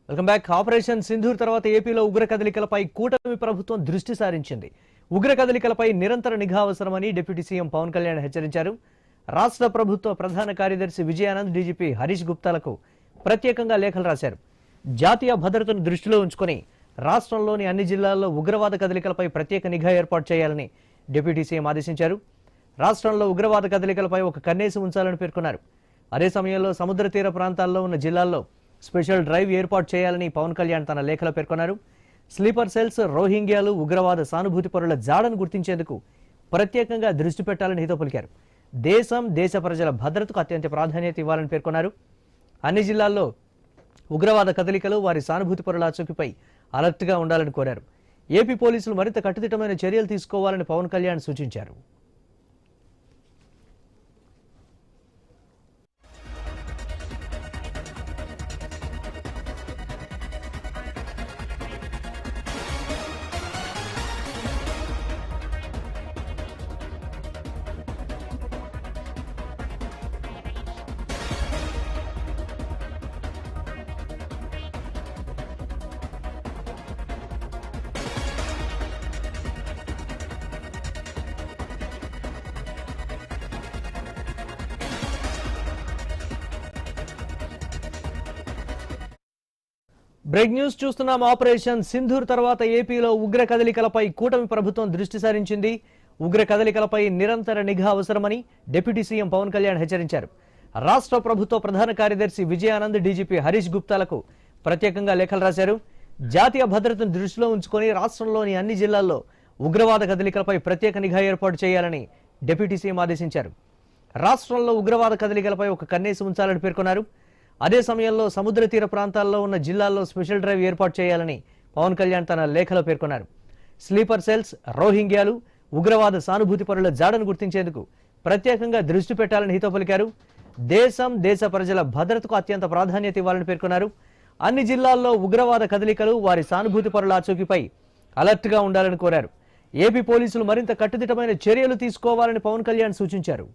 Welcome back. Operation Sindoor తర్వాత ఏపీలో ఉగ్ర కదలికలపై కూటమి ప్రభుత్వం దృష్టి సారించింది. ఉగ్ర కదలికలపై నిరంతర నిఘా అవసరమని డిప్యూటీ సీఎం పవన్ కళ్యాణ్ హెచ్చరించారు. రాష్ట్ర ప్రభుత్వ ప్రధాన కార్యదర్శి విజయానంద్, డీజీపీ హరీష్ గుప్తాలకు ప్రత్యేకంగా లేఖలు రాశారు. జాతీయ భద్రతను దృష్టిలో ఉంచుకొని రాష్ట్రంలోని అన్ని జిల్లాల్లో ఉగ్రవాద కదలికలపై ప్రత్యేక నిఘా ఏర్పాటు చేయాలని డిప్యూటీ సీఎం ఆదేశించారు. రాష్ట్రంలో ఉగ్రవాద కదలికలపై ఒక కన్నేసి ఉంచాలని పేర్కొన్నారు. అదే సమయంలో సముద్ర తీర ప్రాంతాల్లో ఉన్న జిల్లాల్లో స్పెషల్ డ్రైవ్ ఏర్పాటు చేయాలని పవన్ కళ్యాణ్ తన లేఖలో పేర్కొన్నారు. స్లీపర్ సెల్స్, రోహింగ్యాలు, ఉగ్రవాద సానుభూతి పరుల జాడను గుర్తించేందుకు ప్రత్యేకంగా దృష్టి పెట్టాలని హితో పలికారు. దేశ ప్రజల భద్రతకు అత్యంత ప్రాధాన్యత ఇవ్వాలని పేర్కొన్నారు. అన్ని జిల్లాల్లో ఉగ్రవాద కదలికలు, వారి సానుభూతి పరుల అచుకిపై అలర్ట్గా ఉండాలని కోరారు. ఏపీ పోలీసులు మరింత కట్టుదిట్టమైన చర్యలు తీసుకోవాలని పవన్ కళ్యాణ్ సూచించారు. బ్రేక్ న్యూస్ చూస్తున్నాం. ఆపరేషన్ సింధూర్ తర్వాత ఏపీలో ఉగ్ర కదలికలపై కూటమి ప్రభుత్వం దృష్టి సారించింది. ఉగ్ర కదలికలపై నిరంతర నిఘా అవసరమని డిప్యూటీ సీఎం పవన్ కళ్యాణ్ హెచ్చరించారు. రాష్ట్ర ప్రభుత్వ ప్రధాన కార్యదర్శి విజయానంద్, డీజీపీ హరీష్ గుప్తాలకు ప్రత్యేకంగా లేఖలు రాశారు. జాతీయ భద్రతను దృష్టిలో ఉంచుకొని రాష్ట్రంలోని అన్ని జిల్లాల్లో ఉగ్రవాద కదలికలపై ప్రత్యేక నిఘా ఏర్పాటు చేయాలని డిప్యూటీ సీఎం ఆదేశించారు. రాష్ట్రంలో ఉగ్రవాద కదలికలపై ఒక కన్నేసి ఉంచాలని పేర్కొన్నారు. అదే సమయంలో సముద్ర తీర ప్రాంతాల్లో ఉన్న జిల్లాల్లో స్పెషల్ డ్రైవ్ ఏర్పాటు చేయాలని పవన్ కళ్యాణ్ తన లేఖలో పేర్కొన్నారు. స్లీపర్ సెల్స్, రోహింగ్యాలు, ఉగ్రవాద సానుభూతి పరుల జాడను గుర్తించేందుకు ప్రత్యేకంగా దృష్టి పెట్టాలని హితో పలికారు. దేశ ప్రజల భద్రతకు అత్యంత ప్రాధాన్యత ఇవ్వాలని పేర్కొన్నారు. అన్ని జిల్లాల్లో ఉగ్రవాద కదలికలు, వారి సానుభూతి పరుల అచుకిపై అలర్ట్గా ఉండాలని కోరారు. ఏపీ పోలీసులు మరింత కట్టుదిట్టమైన చర్యలు తీసుకోవాలని పవన్ కళ్యాణ్ సూచించారు.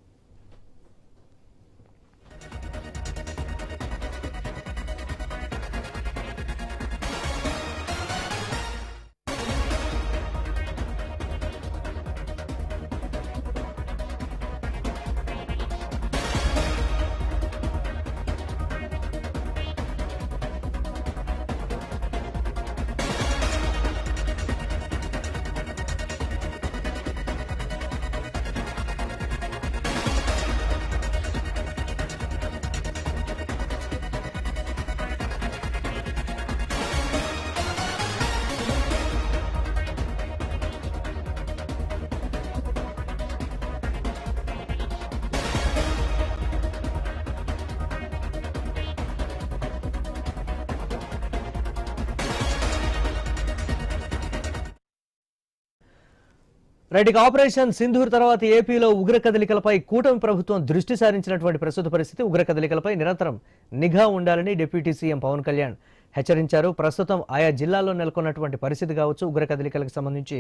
రైట్. ఆపరేషన్ సింధూర్ తర్వాత ఏపీలో ఉగ్ర కదలికలపై కూటమి ప్రభుత్వం దృష్టి సారించినటువంటి ప్రస్తుత పరిస్థితి, ఉగ్ర కదలికలపై నిరంతరం నిఘా ఉండాలని డిప్యూటీ సీఎం పవన్ కళ్యాణ్ హెచ్చరించారు. ప్రస్తుతం ఆయా జిల్లాల్లో నెలకొన్నటువంటి పరిస్థితి కావచ్చు, ఉగ్ర కదలికలకు సంబంధించి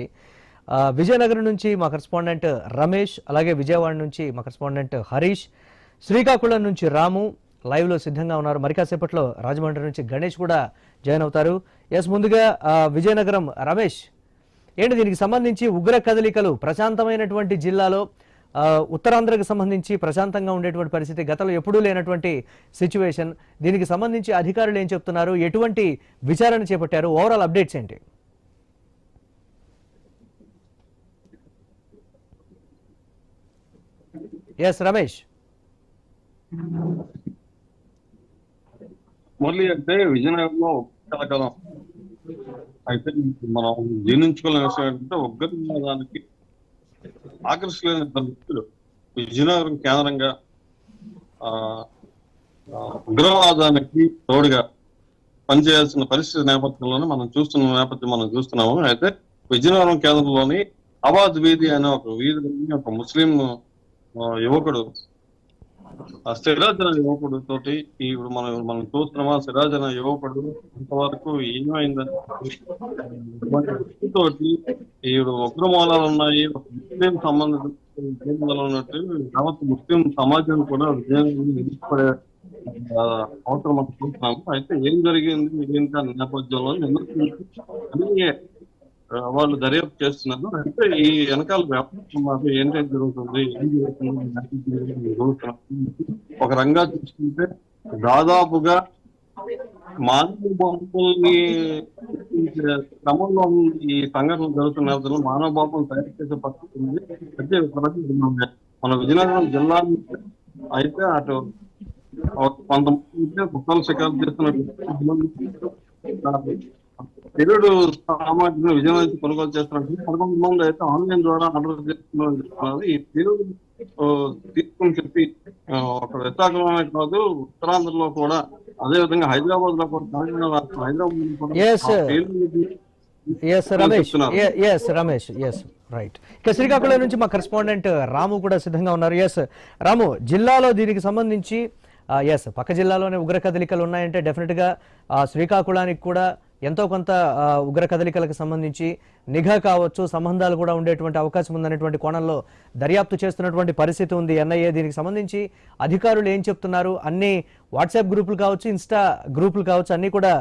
విజయనగరం నుంచి మా కరెస్పాండెంట్ రమేష్, అలాగే విజయవాడ నుంచి మా కరెస్పాండెంట్ హరీష్, శ్రీకాకుళం నుంచి రాము లైవ్ లో సిద్ధంగా ఉన్నారు. మరి కాసేపట్లో రాజమండ్రి నుంచి గణేష్ కూడా జాయిన్ అవుతారు. ముందుగా విజయనగరం రమేష్, ఏంటి దీనికి సంబంధించి ఉగ్ర కదలికలు ప్రశాంతమైనటువంటి జిల్లాలో ఉత్తరాంధ్రకు సంబంధించి ప్రశాంతంగా ఉండేటువంటి పరిస్థితి, గతంలో ఎప్పుడూ లేనటువంటి సిచ్యువేషన్, దీనికి సంబంధించి అధికారులు ఏం చెప్తున్నారు, ఎటువంటి విచారణ చేపట్టారు, ఓవరాల్ అప్డేట్స్ ఏంటి? రమేష్. మురళి, అంటే విజయనగరంలో కలకాలం అయితే మనం జీర్ణించుకోలేని విషయం ఏంటంటే ఉగ్రవాదానికి ఆకర్షలేని వ్యక్తులు విజయనగరం కేంద్రంగా ఉగ్రవాదానికి తోడుగా పనిచేయాల్సిన పరిస్థితి నేపథ్యంలోనే మనం చూస్తున్నాము. అయితే విజయనగరం కేంద్రంలోని అవాద్ వీధి అనే ఒక వీధిలోని ఒక ముస్లిం యువకుడు, సిరాజ్ అనే యువకుడు తోటి ఇప్పుడు మనం చూస్తున్నామా, సిరాజ్ అనే యువకుడు ఇంతవరకు ఏమైందని తోటి ఈవిడ ఉగ్రమూలాలు ఉన్నాయి, ముస్లిం సంబంధిత ఉన్నట్టు యావత్ ముస్లిం సమాజం కూడా విజయనగరం అవసరం మనం చూస్తున్నాము. అయితే ఏం జరిగింది ఏంటి అనే నేపథ్యంలో అన్ని వాళ్ళు దర్యాప్తు చేస్తున్నారు. అంటే ఈ వెనకాల వ్యాపారం ఏంటేం జరుగుతుంది, ఏం జరుగుతుంది ఒక రంగా చూసుకుంటే దాదాపుగా మానవ బాంబుల్ని క్రమంలో ఈ సంఘటనలు జరుగుతున్న నేపథ్యంలో మానవ బాంబులు తయారు చేసే పరిస్థితి ఉంది. అయితే మన విజయనగరం జిల్లా అయితే అటు కొంతమంది కుట్రలు షికారు చేస్తున్నట్టు తెలుగు సామాగ్రిని విజయనగరం నుంచి కొనుగోలు చేస్తున్నట్టు 11 మంది అయితే ఆన్లైన్ ద్వారా ఆర్డర్ చేస్తున్నారు. ఈ తెలుగు తీసుకుని చెప్పి ఒక విశాఖలోనే కాదు ఉత్తరాంధ్రలో కూడా, అదే విధంగా హైదరాబాద్ లో కూడా, తెలంగాణ రాష్ట్రం హైదరాబాద్ రమేష్ రైట్. ఇక శ్రీకాకుళం నుంచి మా కరెస్పాండెంట్ రాము కూడా సిద్ధంగా ఉన్నారు. రాము, జిల్లాలో దీనికి సంబంధించి పక్క జిల్లాలోనే ఉగ్ర కదలికలు ఉన్నాయంటే డెఫినెట్ గా శ్రీకాకుళానికి కూడా ఎంతో కొంత ఉగ్ర కదలికలకు సంబంధించి నిఘా కావచ్చు, సంబంధాలు కూడా ఉండేటువంటి అవకాశం ఉందనేటువంటి కోణంలో దర్యాప్తు చేస్తున్నటువంటి పరిస్థితి ఉంది ఎన్ఐఏ. దీనికి సంబంధించి అధికారులు ఏం చెప్తున్నారు? అన్ని వాట్సాప్ గ్రూపులు కావచ్చు, ఇన్స్టా గ్రూపులు కావచ్చు, అన్ని కూడా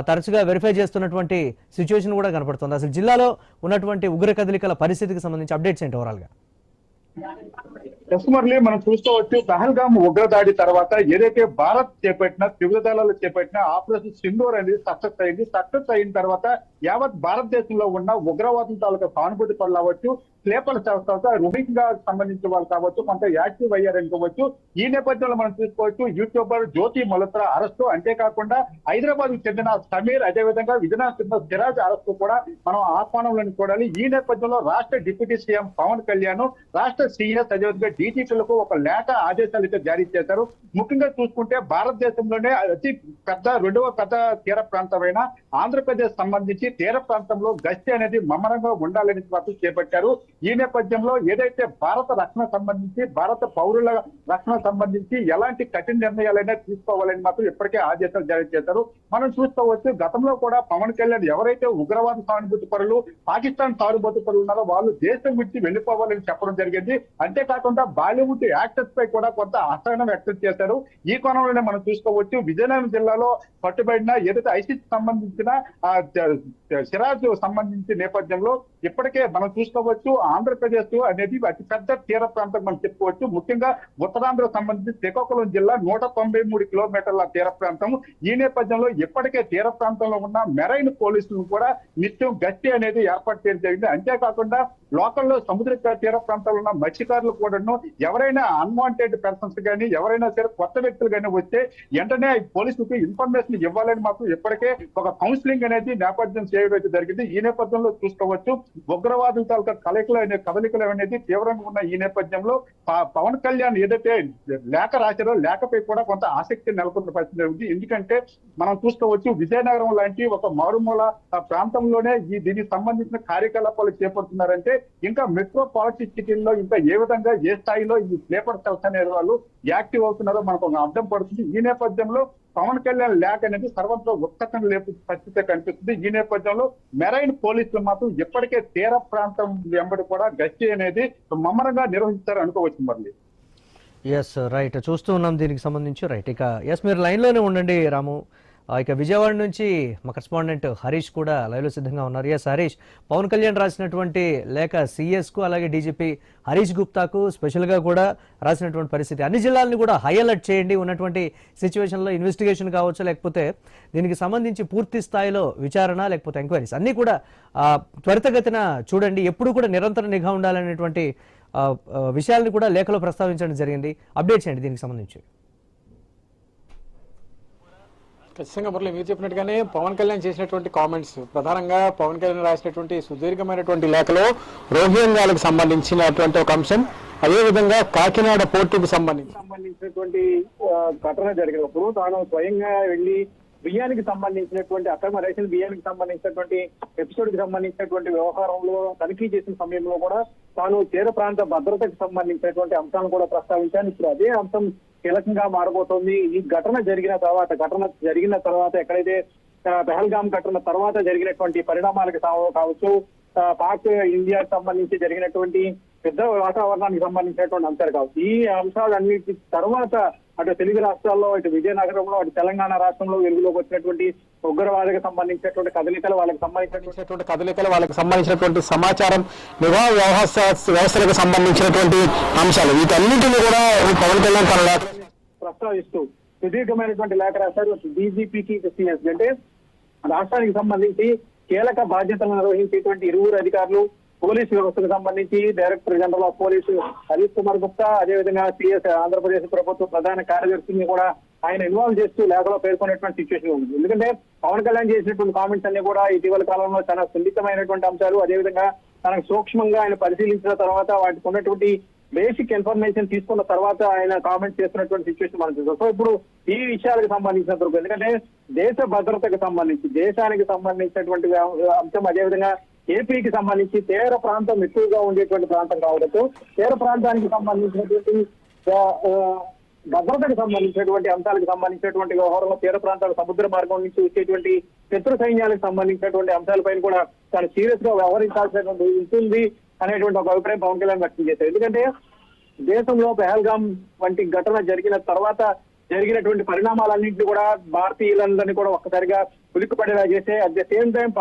తరచుగా వెరిఫై చేస్తున్నటువంటి సిచ్యువేషన్ కూడా కనపడుతుంది. అసలు జిల్లాలో ఉన్నటువంటి ఉగ్ర కదలికల పరిస్థితికి సంబంధించి అప్డేట్స్ ఏంటి ఓవరాల్ గా? మురళి, మనం చూసుకోవచ్చు పహల్గామ్ ఉగ్రదాడి తర్వాత ఏదైతే భారత్ చేపట్టిన త్రివిధ దళాలు చేపట్టిన ఆపరేషన్ సింధూర్ అనేది సక్సెస్ అయింది. సక్సెస్ అయిన తర్వాత యావత్ భారతదేశంలో ఉన్న ఉగ్రవాదం తాలూకా సానుభూతి పనులు అవ్వచ్చు, స్లేపర్ సంస్థ రోహింగ్యా సంబంధించిన వాళ్ళు కావచ్చు, కొంత యాక్టివ్ అయ్యారనుకోవచ్చు. ఈ నేపథ్యంలో మనం చూసుకోవచ్చు యూట్యూబర్ జ్యోతి మల్హోత్రా అరెస్టు, అంతేకాకుండా హైదరాబాద్ కు చెందిన సమీర్, అదేవిధంగా విజయనగరం చెందిన సిరాజ్ అరెస్టు కూడా మనం ఆహ్వానంలోని చూడాలి. ఈ నేపథ్యంలో రాష్ట్ర డిప్యూటీ సీఎం పవన్ కళ్యాణ్, రాష్ట్ర సీఎస్ అదేవిధంగా డీజీపీలకు ఒక లేఖ ఆదేశాలు అయితే జారీ చేశారు. ముఖ్యంగా చూసుకుంటే భారతదేశంలోనే అతి పెద్ద రెండవ పెద్ద తీర ప్రాంతమైన ఆంధ్రప్రదేశ్ సంబంధించి తీర ప్రాంతంలో గస్తీ అనేది మమ్మరంగా ఉండాలని మాత్రం చేపట్టారు. ఈ నేపథ్యంలో ఏదైతే భారత రక్షణ సంబంధించి, భారత పౌరుల రక్షణ సంబంధించి ఎలాంటి కఠిన నిర్ణయాలైనా తీసుకోవాలని మాత్రం ఇప్పటికే ఆదేశాలు జారీ చేశారు. మనం చూసుకోవచ్చు గతంలో కూడా పవన్ కళ్యాణ్ ఎవరైతే ఉగ్రవాద సానుభూతి పరులు, పాకిస్తాన్ సానుభూతి పరులు ఉన్నారో వాళ్ళు దేశం విడిచి వెళ్లిపోవాలని చెప్పడం జరిగింది. అంతేకాకుండా బాలీవుడ్ యాక్టర్స్ పై కూడా కొంత అసహనం వ్యక్తం చేశారు. ఈ కోణంలోనే మనం చూసుకోవచ్చు విజయనగరం జిల్లాలో పట్టుబడిన ఏదైతే ఐసిస్ సంబంధించిన సిరాజ్ సంబంధించిన నేపథ్యంలో ఇప్పటికే మనం చూసుకోవచ్చు ఆంధ్రప్రదేశ్ అనేది అతి పెద్ద తీర ప్రాంతం మనం చెప్పుకోవచ్చు. ముఖ్యంగా ఉత్తరాంధ్రకు సంబంధించి శ్రీకాకుళం జిల్లా 193 కిలోమీటర్ల తీర ప్రాంతం. ఈ నేపథ్యంలో ఇప్పటికే తీర ప్రాంతంలో ఉన్న మెరైన్ పోలీసులను కూడా నిత్యం గస్తీ అనేది ఏర్పాటు చేయడం జరిగింది. అంతేకాకుండా లోకల్లో సముద్ర తీర ప్రాంతాల్లో ఉన్న మత్స్యకారులు కూడాను ఎవరైనా అన్వాంటెడ్ పర్సన్స్ కానీ ఎవరైనా సరే కొత్త వ్యక్తులు కానీ వస్తే వెంటనే పోలీసులకు ఇన్ఫర్మేషన్ ఇవ్వాలని మాత్రం ఇప్పటికే ఒక కౌన్సిలింగ్ అనేది నేపథ్యం చేయడం జరిగింది. ఈ నేపథ్యంలో చూసుకోవచ్చు ఉగ్రవాదుల తాలూకా కదలికలు అనేది తీవ్రంగా ఉన్న ఈ నేపథ్యంలో పవన్ కళ్యాణ్ ఏదైతే లేఖ రాశారో లేఖపై కూడా కొంత ఆసక్తి నెలకొన్న పరిస్థితి ఉంది. ఎందుకంటే మనం చూసుకోవచ్చు విజయనగరం లాంటి ఒక మారుమూల ప్రాంతంలోనే దీనికి సంబంధించిన కార్యకలాపాలు చేపడుతున్నారంటే ఇంకా మెట్రోపాలిటన్ సిటీల్లో ఇంకా ఏ విధంగా ఏ స్థాయిలో ఈ స్లీపర్ సెల్స్ అనే వాళ్ళు యాక్టివ్ అవుతున్నారో మనకు ఒక అర్థం పడుతుంది. ఈ నేపథ్యంలో పవన్ కళ్యాణ్ లేఖ అనేది సర్వంతో ఉత్కటన లేపు పరిస్థితి కనిపిస్తుంది. ఈ నేపథ్యంలో మెరైన్ పోలీసులు మాత్రం ఇప్పటికే తీర ప్రాంతం వెంబడి కూడా గస్తీ అనేది మమ్మరంగా నిర్వహిస్తారు అనుకోవచ్చు. మళ్ళీ రైట్, చూస్తూ ఉన్నాం దీనికి సంబంధించి. రైట్, ఇక మీరు లైన్ లోనే ఉండండి రాము. ఇక విజయవాడ నుంచి మా కరెస్పాండెంట్ హరీష్ కూడా లైవ్ లో సిద్ధంగా ఉన్నారు. హరీష్, పవన్ కళ్యాణ్ రాసినటువంటి లేఖ సిఎస్ కు అలాగే డీజీపీ హరీష్ గుప్తాకు స్పెషల్ గా కూడా రాసినటువంటి పరిస్థితి, అన్ని జిల్లాలను కూడా హై అలర్ట్ చేయండి, ఉన్నటువంటి సిచ్యువేషన్ లో ఇన్వెస్టిగేషన్ కావచ్చు, లేకపోతే దీనికి సంబంధించి పూర్తి స్థాయిలో విచారణ లేకపోతే ఎంక్వైరీస్ అన్ని కూడా త్వరితగతిన చూడండి, ఎప్పుడు కూడా నిరంతర నిఘా ఉండాలనేటువంటి విషయాలను కూడా లేఖలో ప్రస్తావించడం జరిగింది. అప్డేట్ చేయండి దీనికి సంబంధించి. ఖచ్చితంగా మురళి, మీరు చెప్పినట్టుగానే పవన్ కళ్యాణ్ చేసినటువంటి కామెంట్స్, ప్రధానంగా పవన్ కళ్యాణ్ రాసినటువంటి సుదీర్ఘమైనటువంటి లేఖలో రోహింగ్యాలకు సంబంధించినటువంటి ఒక అంశం, అదేవిధంగా కాకినాడ పోర్టుకు సంబంధించినటువంటి ఘటన జరిగినప్పుడు తాను స్వయంగా వెళ్లి బియ్యానికి సంబంధించినటువంటి అక్రమ రేషన్ బియ్యానికి సంబంధించినటువంటి ఎపిసోడ్ కి సంబంధించినటువంటి వ్యవహారంలో తనిఖీ చేసిన సమయంలో కూడా తాను తీర ప్రాంత భద్రతకు సంబంధించినటువంటి అంశాలను కూడా ప్రస్తావించాను. ఇప్పుడు అదే అంశం కీలకంగా మారబోతోంది. ఈ ఘటన జరిగిన తర్వాత ఎక్కడైతే పహల్గామ్ ఘటన తర్వాత జరిగినటువంటి పరిణామాలకు కావచ్చు, పాక్ ఇండియాకి సంబంధించి జరిగినటువంటి పెద్ద వాతావరణానికి సంబంధించినటువంటి అంశాలు కావచ్చు, ఈ అంశాలన్నిటి తర్వాత అటు తెలుగు రాష్ట్రాల్లో, ఇటు విజయనగరంలో, అటు తెలంగాణ రాష్ట్రంలో వెలుగులోకి వచ్చినటువంటి ఉగ్రవాదికి సంబంధించినటువంటి కదలికలు, వాళ్ళకి సంబంధించినటువంటి సమాచారం, నిఘా వ్యవస్థలకు సంబంధించినటువంటి అంశాలు, వీటన్నింటినీ కూడా పవన్ కళ్యాణ్ తన ప్రస్తావిస్తూ సుదీర్ఘమైనటువంటి లేఖ రాశారు. డీజీపీకి సిఎస్ అంటే రాష్ట్రానికి సంబంధించి కీలక బాధ్యతలు నిర్వహించేటువంటి ఇరువురు అధికారులు, పోలీసు వ్యవస్థకు సంబంధించి director general of police Harish Kumar Gupta, అదేవిధంగా సిఎస్ ఆంధ్రప్రదేశ్ ప్రభుత్వ ప్రధాన కార్యదర్శిని కూడా ఆయన ఇన్వాల్వ్ చేస్తూ లేఖలో పేర్కొనేటువంటి సిచ్యువేషన్ ఉంది. ఎందుకంటే పవన్ కళ్యాణ్ చేసినటువంటి కామెంట్స్ అన్ని కూడా ఇటీవల కాలంలో చాలా సున్నితమైనటువంటి అంశాలు, అదేవిధంగా తనకు సూక్ష్మంగా ఆయన పరిశీలించిన తర్వాత వాటికి ఉన్నటువంటి బేసిక్ ఇన్ఫర్మేషన్ తీసుకున్న తర్వాత ఆయన కామెంట్స్ చేస్తున్నటువంటి సిచ్యువేషన్ మనం చూస్తాం. సో ఇప్పుడు ఈ విషయాలకు సంబంధించినంత వరకు, ఎందుకంటే దేశ భద్రతకు సంబంధించి, దేశానికి సంబంధించినటువంటి అంశం, అదేవిధంగా ఏపీకి సంబంధించి తీర ప్రాంతం ఎక్కువగా ఉండేటువంటి ప్రాంతం కావడంతో తీర ప్రాంతానికి సంబంధించినటువంటి భద్రతకు సంబంధించినటువంటి అంశాలకు సంబంధించినటువంటి వ్యవహారంలో, తీర ప్రాంతాల సముద్ర మార్గం నుంచి వచ్చేటువంటి శత్రు సైన్యాలకు సంబంధించినటువంటి అంశాలపైన కూడా చాలా సీరియస్ గా వ్యవహరించాల్సినటువంటి ఉంటుంది అనేటువంటి ఒక అభిప్రాయం పవన్ కళ్యాణ్ వ్యక్తం చేశారు. ఎందుకంటే దేశంలో పహల్గాం వంటి ఘటన జరిగిన తర్వాత జరిగినటువంటి పరిణామాలన్నింటినీ కూడా భారతీయులందరినీ కూడా ఒక్కసారిగా ఉలిక్కిపడేలా చేసే, at the same time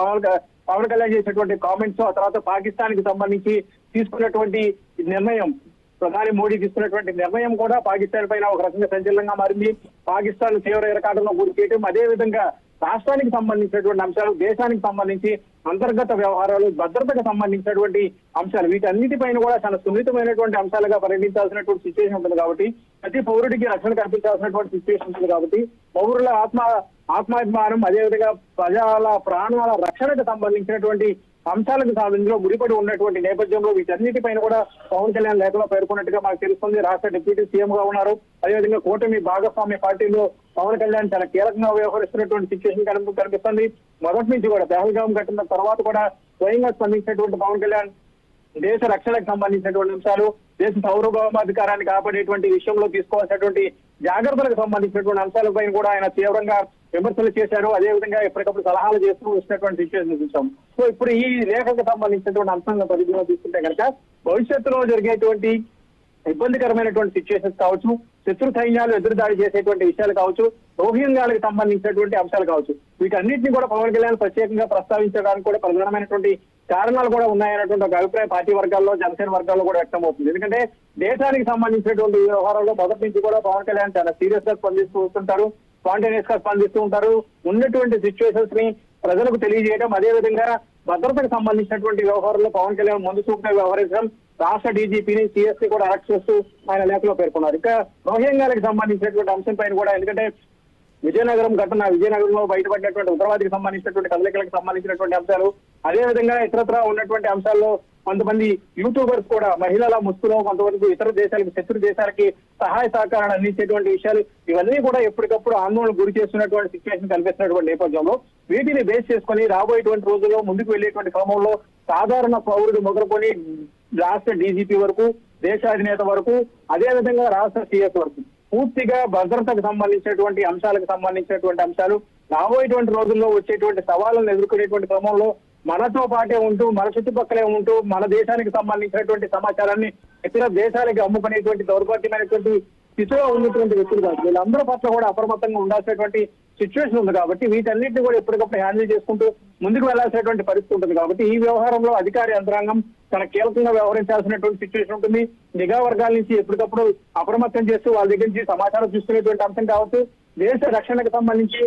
Pawan Kalyan చేసినటువంటి కామెంట్స్, ఆ తర్వాత పాకిస్తాన్ కి సంబంధించి తీసుకున్నటువంటి నిర్ణయం, ప్రధాని మోడీ తీసుకున్నటువంటి నిర్ణయం కూడా పాకిస్తాన్ పైన ఒక రకంగా సంచలనంగా మారింది. పాకిస్తాన్ తీవ్ర ఇరకాటంలో గురి చేయడం, అదేవిధంగా రాష్ట్రానికి సంబంధించినటువంటి అంశాలు, దేశానికి సంబంధించి అంతర్గత వ్యవహారాలు, భద్రతకు సంబంధించినటువంటి అంశాలు, వీటన్నిటిపైన కూడా చాలా సున్నితమైనటువంటి అంశాలుగా పరిగణించాల్సినటువంటి సిచ్యువేషన్ ఉంటుంది. కాబట్టి ప్రతి పౌరుడికి రక్షణ కల్పించాల్సినటువంటి సిచ్యువేషన్ ఉంటుంది. కాబట్టి పౌరుల ఆత్మాభిమానం, అదేవిధంగా ప్రజల ప్రాణాల రక్షణకు సంబంధించినటువంటి అంశాలకు ఇందులో ముడిపడి ఉన్నటువంటి నేపథ్యంలో వీటన్నిటిపైన కూడా పవన్ కళ్యాణ్ లేఖలో పేర్కొన్నట్టుగా మాకు తెలుస్తుంది. రాష్ట్ర డిప్యూటీ సీఎం గా ఉన్నారు. అదేవిధంగా కూటమి భాగస్వామ్య పార్టీలో పవన్ కళ్యాణ్ చాలా కీలకంగా వ్యవహరిస్తున్నటువంటి సిచ్యువేషన్ కనిపిస్తుంది. మొదటి నుంచి కూడా పహల్గాం ఘటన తర్వాత కూడా స్వయంగా స్పందించినటువంటి పవన్ కళ్యాణ్ దేశ రక్షణకు సంబంధించినటువంటి అంశాలు, దేశ సార్వభౌమాధికారాన్ని కాపాడేటువంటి విషయంలో తీసుకోవాల్సినటువంటి జాగ్రత్తలకు సంబంధించినటువంటి అంశాలపైన కూడా ఆయన తీవ్రంగా విమర్శలు చేశారు. అదేవిధంగా ఎప్పటికప్పుడు సలహాలు చేస్తూ వచ్చినటువంటి సిచ్యువేషన్ చూసాం. సో ఇప్పుడు ఈ లేఖకు సంబంధించినటువంటి అంశాలను పరిధిలో తీసుకుంటే కనుక భవిష్యత్తులో జరిగేటువంటి ఇబ్బందికరమైనటువంటి సిచ్యువేషన్స్ కావచ్చు, శత్రు సైన్యాలు ఎదురుదాడి చేసేటువంటి విషయాలు కావచ్చు, రోహింగ్యాలకు సంబంధించినటువంటి అంశాలు కావచ్చు, వీటన్నింటినీ కూడా పవన్ కళ్యాణ్ ప్రత్యేకంగా ప్రస్తావించడానికి కూడా ప్రధానమైనటువంటి కారణాలు కూడా ఉన్నాయన్నటువంటి ఒక అభిప్రాయం పార్టీ వర్గాల్లో, జనసేన వర్గాల్లో కూడా వ్యక్తం అవుతుంది. ఎందుకంటే దేశానికి సంబంధించినటువంటి వ్యవహారాల్లో మొదటి నుంచి కూడా పవన్ కళ్యాణ్ చాలా సీరియస్ గా స్పందిస్తూ వస్తుంటారు, స్పాంటేనియస్ గా స్పందిస్తూ ఉంటారు. ఉన్నటువంటి సిచ్యువేషన్స్ ని ప్రజలకు తెలియజేయడం, అదేవిధంగా భద్రతకు సంబంధించినటువంటి వ్యవహారంలో పవన్ కళ్యాణ్ ముందు చూపుగా వ్యవహరించడం, రాష్ట్ర డీజీపీని, సిఎస్సీ కూడా అరెస్ట్ చేస్తూ ఆయన లేఖలో పేర్కొన్నారు. ఇక రోహింగ్యాలకు సంబంధించినటువంటి అంశం పైన కూడా, ఎందుకంటే విజయనగరంలో బయటపడినటువంటి ఉగ్రవాదికి సంబంధించినటువంటి కదలికలకు సంబంధించినటువంటి అంశాలు, అదేవిధంగా ఇతరత్రా ఉన్నటువంటి అంశాల్లో కొంతమంది యూట్యూబర్స్ కూడా మహిళల ముసుగులో కొంతవరకు ఇతర దేశాలకు, శత్రు దేశాలకి సహాయ సహకారాలు అందించేటువంటి విషయాలు, ఇవన్నీ కూడా ఎప్పటికప్పుడు ఆందోళనకు గురి చేస్తున్నటువంటి సిచ్యువేషన్ కనిపిస్తున్నటువంటి నేపథ్యంలో వీటిని బేస్ చేసుకుని రాబోయేటువంటి రోజుల్లో ముందుకు వెళ్లేటువంటి క్రమంలో సాధారణ పౌరుడు మొదలుకొని రాష్ట్ర డీజీపీ వరకు, దేశాధినేత వరకు, అదేవిధంగా రాష్ట్ర సిఎస్ వరకు పూర్తిగా భద్రతకు సంబంధించినటువంటి అంశాలకు సంబంధించినటువంటి అంశాలు, రాబోయేటువంటి రోజుల్లో వచ్చేటువంటి సవాళ్ళను ఎదుర్కొనేటువంటి క్రమంలో మనతో పాటే ఉంటూ, మన చుట్టుపక్కలే ఉంటూ, మన దేశానికి సంబంధించినటువంటి సమాచారాన్ని ఇతర దేశాలకి అమ్ముకునేటువంటి దౌర్భాగ్యమైనటువంటి స్థితిలో ఉన్నటువంటి వ్యక్తులు కాదు, వీళ్ళందరూ పట్ల కూడా అప్రమత్తంగా ఉండాల్సినటువంటి సిచ్యువేషన్ ఉంది. కాబట్టి వీటన్నిటిని కూడా ఎప్పటికప్పుడు హ్యాండిల్ చేసుకుంటూ ముందుకు వెళ్లాల్సినటువంటి పరిస్థితి ఉంటుంది. కాబట్టి ఈ వ్యవహారంలో అధికార యంత్రాంగం చాలా కీలకంగా వ్యవహరించాల్సినటువంటి సిచ్యువేషన్ ఉంటుంది. నిఘా వర్గాల నుంచి ఎప్పటికప్పుడు అప్రమత్తం చేస్తూ వాళ్ళ దగ్గర నుంచి సమాచారం తీసుకునేటువంటి అంశం కావచ్చు, దేశ రక్షణకు సంబంధించి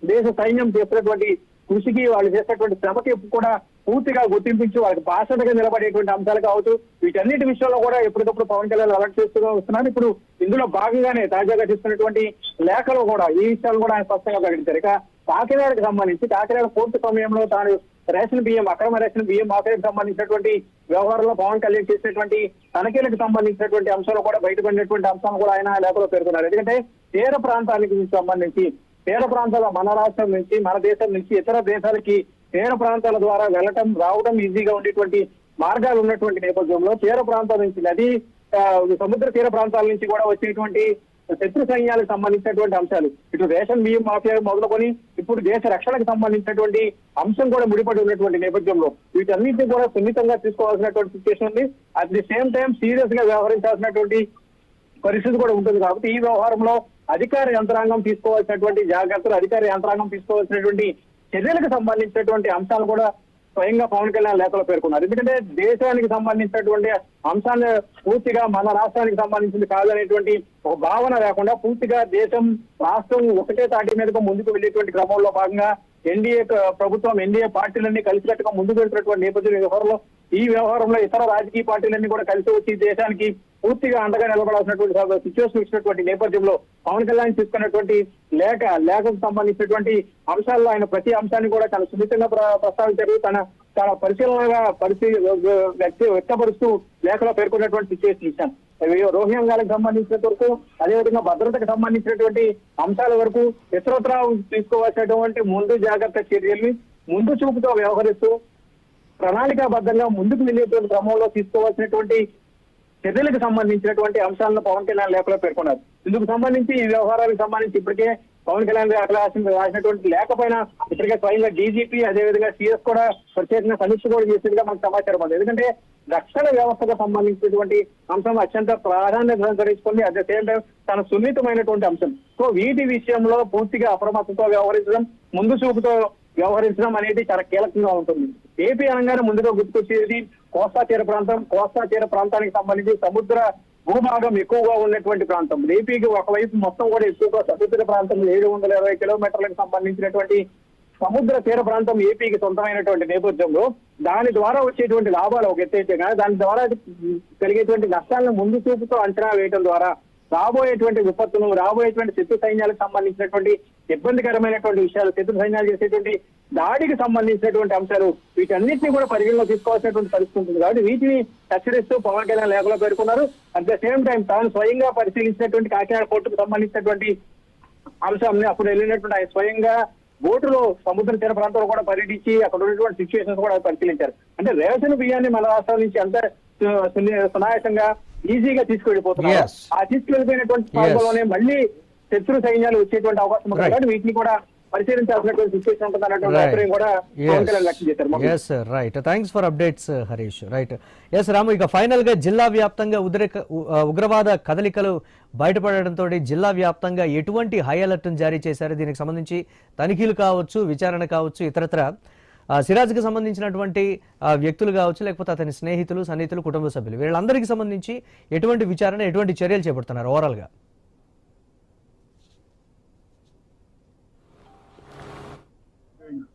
దేశ సైన్యం చేస్తున్నటువంటి కృషికి, వాళ్ళు చేసేటువంటి శ్రమకి కూడా పూర్తిగా గుర్తింపించి వాళ్ళకి బాసటగా నిలబడేటువంటి అంశాలు కావచ్చు, వీటన్నిటి విషయంలో కూడా ఎప్పటికప్పుడు పవన్ కళ్యాణ్ అలర్ట్ చేస్తూ వస్తున్నారు. ఇప్పుడు ఇందులో భాగంగానే తాజాగా తీసుకున్నటువంటి లేఖలో కూడా ఈ విషయాలు కూడా ఆయన స్పష్టంగా ప్రకటించారు. ఇక కాకినాడకు సంబంధించి కాకినాడ పూర్తి సమయంలో తాను రేషన్ బియ్యం, అక్రమ రేషన్ బియ్యం మాఫియాకు సంబంధించినటువంటి వ్యవహారంలో పవన్ కళ్యాణ్ చేసినటువంటి తనిఖీలకు సంబంధించినటువంటి అంశాలు కూడా బయటపడినటువంటి అంశాలు కూడా ఆయన లేఖలో పేర్కొన్నారు. ఎందుకంటే తీర ప్రాంతానికి సంబంధించి, తీర ప్రాంతాల మన రాష్ట్రం నుంచి, మన దేశం నుంచి ఇతర దేశాలకి తీర ప్రాంతాల ద్వారా వెళ్ళటం రావడం ఈజీగా ఉండేటువంటి మార్గాలు ఉన్నటువంటి నేపథ్యంలో తీర ప్రాంతాల నుంచి, నది సముద్ర తీర ప్రాంతాల నుంచి కూడా వచ్చేటువంటి శత్రు సైన్యాలకు సంబంధించినటువంటి అంశాలు, ఇటు రేషన్ బియ్యం మాఫియా మొదలుకొని ఇప్పుడు దేశ రక్షణకు సంబంధించినటువంటి అంశం కూడా ముడిపడి ఉన్నటువంటి నేపథ్యంలో వీటన్నింటినీ కూడా సున్నితంగా తీసుకోవాల్సినటువంటి సిచ్యువేషన్ ఉంది. At the same time serious గా వ్యవహరించాల్సినటువంటి పరిస్థితి కూడా ఉంటుంది. కాబట్టి ఈ వ్యవహారంలో అధికార యంత్రాంగం తీసుకోవాల్సినటువంటి జాగ్రత్తలు, అధికార యంత్రాంగం తీసుకోవాల్సినటువంటి చర్యలకు సంబంధించినటువంటి అంశాలు కూడా స్వయంగా పవన్ కళ్యాణ్ లేఖలో పేర్కొన్నారు. ఎందుకంటే దేశానికి సంబంధించినటువంటి అంశాన్ని పూర్తిగా మన రాష్ట్రానికి సంబంధించింది కాదనేటువంటి ఒక భావన లేకుండా పూర్తిగా దేశం రాష్ట్రం ఒకటే తాటి మీదగా ముందుకు వెళ్ళేటువంటి క్రమంలో భాగంగా ఎన్డీఏ ప్రభుత్వం, ఎన్డీఏ పార్టీలన్నీ కలిసికట్టుగా ముందుకు వెళ్తున్నటువంటి నేపథ్యంలో ఈ వ్యవహారంలో ఇతర రాజకీయ పార్టీలన్నీ కూడా కలిసి వచ్చి దేశానికి పూర్తిగా అండగా నిలబడాల్సినటువంటి సిచ్యువేషన్ ఇచ్చినటువంటి నేపథ్యంలో పవన్ కళ్యాణ్ తీసుకున్నటువంటి లేఖకు సంబంధించినటువంటి అంశాల్లో ఆయన ప్రతి అంశాన్ని కూడా చాలా సున్నితంగా ప్రస్తావించారు. తన పరిశీలనగా వ్యక్తపరుస్తూ లేఖలో పేర్కొన్నటువంటి సిచ్యువేషన్ ఇచ్చాను. రోహింగ్యాలకు సంబంధించినంత వరకు, అదేవిధంగా భద్రతకు సంబంధించినటువంటి అంశాల వరకు ఇతరత్రా తీసుకోవాల్సినటువంటి ముందు జాగ్రత్త చర్యల్ని ముందు చూపుతో వ్యవహరిస్తూ ప్రణాళికాబద్ధంగా ముందుకు వెళ్ళేటువంటి క్రమంలో తీసుకోవాల్సినటువంటి చర్యలకు సంబంధించినటువంటి అంశాలను పవన్ కళ్యాణ్ లేఖలో పేర్కొన్నారు. ఇందుకు సంబంధించి ఈ వ్యవహారానికి సంబంధించి ఇప్పటికే పవన్ కళ్యాణ్ రాసినటువంటి లేఖ పైన ఇప్పటికే స్వయంగా డీజీపీ అదేవిధంగా సీఎస్ కూడా ప్రత్యేకంగా సమీక్ష కూడా చేసేదిగా మనకు సమాచారం ఉంది. ఎందుకంటే రక్షణ వ్యవస్థకు సంబంధించినటువంటి అంశం అత్యంత ప్రాధాన్యత సంతరించుకుంది. అట్ ద సేమ్ టైం తన సున్నితమైనటువంటి అంశం. సో వీటి విషయంలో పూర్తిగా అప్రమత్తతో వ్యవహరించడం, ముందు చూపుతో వ్యవహరించడం అనేది చాలా కీలకంగా ఉంటుంది. ఏపీ అనగానే ముందుగా గుర్తుకొచ్చేది కోస్తా తీర ప్రాంతానికి సంబంధించి సముద్ర భూభాగం ఎక్కువగా ఉన్నటువంటి ప్రాంతం. ఏపీకి ఒకవైపు మొత్తం కూడా ఎక్కువగా సముద్ర ప్రాంతం 720 కిలోమీటర్లకు సంబంధించినటువంటి సముద్ర తీర ప్రాంతం ఏపీకి సొంతమైనటువంటి నేపథ్యంలో దాని ద్వారా వచ్చేటువంటి లాభాలు ఒక ఎత్తైతే కానీ దాని ద్వారా కలిగేటువంటి నష్టాలను ముందు చూపుతో అంచనా వేయడం ద్వారా రాబోయేటువంటి విపత్తును, రాబోయేటువంటి శత్రు సైన్యాలకు సంబంధించినటువంటి ఇబ్బందికరమైనటువంటి విషయాలు, శత్రు సైన్యాలు చేసేటువంటి దాడికి సంబంధించినటువంటి అంశాలు వీటన్నిటిని కూడా పరిగణలో తీసుకోవాల్సినటువంటి పరిస్థితి ఉంటుంది. కాబట్టి వీటిని హెచ్చరిస్తూ పవన్ కళ్యాణ్ లేఖలో పేర్కొన్నారు. అట్ ద సేమ్ టైం తాను స్వయంగా పరిశీలించినటువంటి కాకినాడ పోర్టుకు సంబంధించినటువంటి అంశాన్ని అప్పుడు వెళ్ళినటువంటి ఆయన స్వయంగా బోటులో సముద్ర తీర ప్రాంతంలో కూడా పర్యటించి అక్కడ ఉన్నటువంటి సిచ్యువేషన్స్ కూడా పరిశీలించారు. అంటే రేషన్ బియ్యాన్ని మన రాష్ట్రం నుంచి అంత సునాయాసంగా ఈజీగా తీసుకువెళ్ళిపోతున్నారు. ఆ తీసుకువెళ్ళిపోయినటువంటి ప్రాంతంలోనే మళ్ళీ శత్రు సైన్యాలు వచ్చేటువంటి అవకాశం ఉంది. కాబట్టి వీటిని కూడా పరిశీలించాల్సినటువంటి సిచ్యువేషన్ ఉంటుంది అన్నటువంటి అభిప్రాయం కూడా పవన్ కళ్యాణ్ వ్యక్తం చేశారు. Right, thanks for updates Harish. Right, yes Ramu, ఇక ఫైనల్ గా జిల్లా వ్యాప్తంగా ఉగ్రవాద కదలికలు బయటపడడంతో జిల్లా వ్యాప్తంగా ఎటువంటి హై అలర్ట్ జారీ చేశారు? దీనికి సంబంధించి తనిఖీలు కావచ్చు, విచారణ కావచ్చు, ఇతరత్ర సిరాజ్కి సంబంధించినటువంటి వ్యక్తులు కావచ్చు, లేకపోతే అతని స్నేహితులు, సన్నిహితులు, కుటుంబ సభ్యులు, వీళ్ళందరికీ సంబంధించి ఎటువంటి విచారణ, ఎటువంటి చర్యలు చేపడుతున్నారు ఓవరాల్ గా?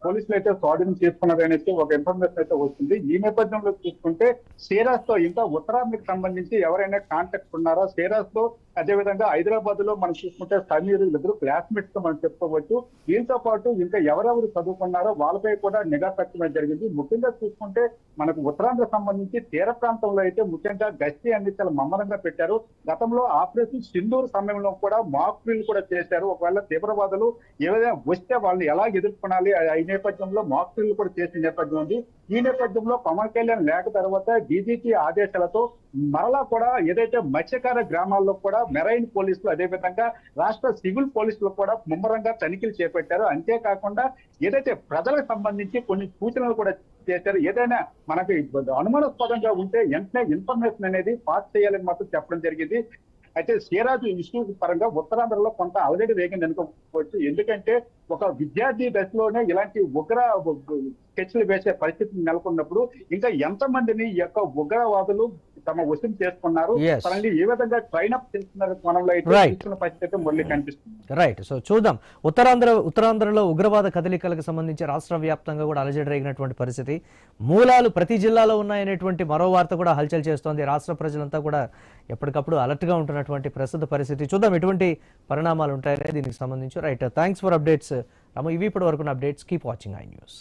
పోలీసులు అయితే స్వాధీనం చేసుకున్నారనేసి ఒక ఇన్ఫర్మేషన్ అయితే వస్తుంది. ఈ నేపథ్యంలో చూసుకుంటే సిరాజ్ తో ఇంకా ఉత్తరాంధ్రకు సంబంధించి ఎవరైనా కాంటాక్ట్ ఉన్నారా? సిరాజ్ తో అదేవిధంగా హైదరాబాద్ లో మనం చూసుకుంటే సమీర్ ఇద్దరు క్లాస్మేట్స్ తో మనం చెప్పుకోవచ్చు. వీళ్ళతో పాటు ఇంకా ఎవరెవరు చదువుకున్నారో వాళ్ళపై కూడా నిఘా పెట్టడం జరిగింది. ముఖ్యంగా చూసుకుంటే మనకు ఉత్తరాంధ్రకు సంబంధించి తీర ప్రాంతంలో అయితే ముఖ్యంగా గస్తీ అనేది చాలా మమ్మరంగా పెట్టారు. గతంలో ఆపరేషన్ సింధూర్ సమయంలో కూడా మాక్ డ్రిల్ కూడా చేశారు. ఒకవేళ తీవ్రవాదులు ఏదైనా వస్తే వాళ్ళని ఎలా ఎదుర్కొనాలి ఈ నేపథ్యంలో మాక్ డ్రిల్ కూడా చేసిన నేపథ్యం ఉంది. ఈ నేపథ్యంలో పవన్ కళ్యాణ్ లేఖ తర్వాత డీజీపీ ఆదేశాలతో మరలా కూడా ఏదైతే మత్స్యకార గ్రామాల్లో కూడా మెరైన్ పోలీసులు అదేవిధంగా రాష్ట్ర సివిల్ పోలీసులు కూడా ముమ్మరంగా తనిఖీలు చేపట్టారు. అంతేకాకుండా ఏదైతే ప్రజలకు సంబంధించి కొన్ని సూచనలు కూడా చేశారు. ఏదైనా మనకి అనుమానాస్పదంగా ఉంటే వెంటనే ఇన్ఫర్మేషన్ అనేది పాస్ చేయాలని మాత్రం చెప్పడం జరిగింది. అయితే సిరాజ్ ఇష్యూ పరంగా ఉత్తరాంధ్రలో కొంత ఆల్రెడీ వేగం అనుకోవచ్చు. ఎందుకంటే ఒక విద్యార్థి దశలోనే ఇలాంటి ఉగ్ర స్కెచ్లు వేసే పరిస్థితి నెలకొన్నప్పుడు ఇంకా ఎంతమందిని ఈ యొక్క ఉగ్రవాదులు తమ వశం చేసుకున్నారు, తనని ఏ విధంగా ట్రైన్ అప్ చేస్తున్నారు కోణంలో అయితే పరిస్థితి మళ్ళీ కనిపిస్తుంది. రైట్, సో చూద్దాం. ఉత్తరాంధ్రలో ఉగ్రవాద కదలికలకు సంబంధించి రాష్ట్ర వ్యాప్తంగా కూడా అలజడి రేగినటువంటి పరిస్థితి, మూలాలు ప్రతి జిల్లాలో ఉన్నాయనేటువంటి మరో వార్త కూడా హల్చల్ చేస్తోంది. రాష్ట్ర ప్రజలంతా కూడా ఎప్పటికప్పుడు అలర్ట్ గా ఉంటున్నటువంటి ప్రస్తుత పరిస్థితి. చూద్దాం ఎటువంటి పరిణామాలు ఉంటాయనే దీనికి సంబంధించి. రైట్, థ్యాంక్స్ ఫర్ అప్డేట్స్ రాము. ఇవి ఇప్పటి వరకు updates. Keep watching I news.